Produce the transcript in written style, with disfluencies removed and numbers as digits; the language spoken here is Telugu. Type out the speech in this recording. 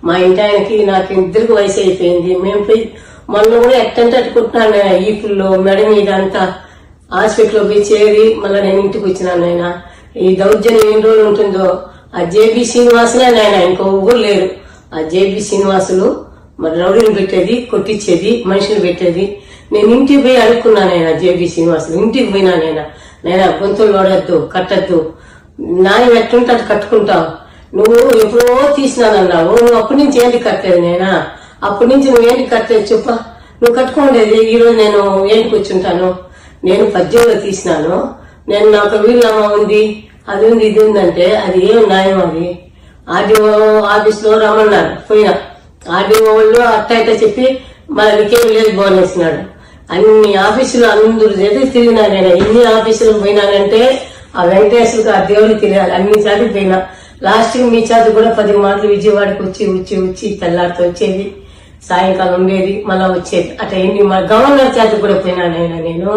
మా ఇంటి ఆయనకి నాకు ఇద్దరికి వయసు అయిపోయింది. మేము పోయి మొన్న కూడా ఎట్టంటే అట్టుకుంటున్నాను ఈపుల్లో మెడ మీద అంతా హాస్పిటల్లో పోయి చేరి మళ్ళీ నేను ఇంటికి వచ్చినాను. ఆయన ఈ దౌర్జన్యం ఎన్ని రోజులు ఉంటుందో ఆ జేబీ శ్రీనివాసులే ఆయన ఇంకొకరు లేరు. ఆ జేబీ శ్రీనివాసులు మరి రౌడీని పెట్టేది, కొట్టించేది, మనుషులు పెట్టేది. నేను ఇంటికి పోయి అడుక్కున్నాను. ఆయన జేబీ శ్రీనివాసులు ఇంటికి పోయినా నేను గొంతులు వాడద్దు, కట్టద్దు, నాయం ఎట్టుంటే అది కట్టుకుంటావు, నువ్వు ఎప్పుడో తీసినానన్నావు, నువ్వు అప్పటి నుంచి ఏంటి కట్టేది? నేనా అప్పటి నుంచి నువ్వు ఏంటి కట్టేది చెప్ప, నువ్వు కట్టుకోండేది. ఈ రోజు నేను ఏంటికి వచ్చుంటాను? నేను పద్యంలో తీసినాను, నేను నాకు వీలునామా ఉంది, అది ఉంది, ఇది ఉందంటే అది ఏం న్యాయం? అది ఆర్డీఓ ఆఫీస్ లో రమ్మన్నారు, పోయినా ఆర్డీఓ వాళ్ళు అట్ట ఇట్ట చెప్పి మళ్ళీ నీకేం లేదు బోనేసినాడు. అన్ని ఆఫీసులు అందరూ చేతి తిరిగినా. నేను ఎన్ని ఆఫీసులకు పోయినానంటే ఆ వెంకటేశ్వరికి ఆ దేవుడు తిరగాలి. అన్ని సార్లు పోయినా. లాస్ట్ కి మీ చేత కూడా 10 మాటలు విజయవాడకి వచ్చి తెల్లారితో వచ్చేది, సాయంకాలం ఉండేది, మళ్ళా వచ్చేది. అట్లా ఎన్ని గవర్నర్ చేత కూడా పోయినా నేను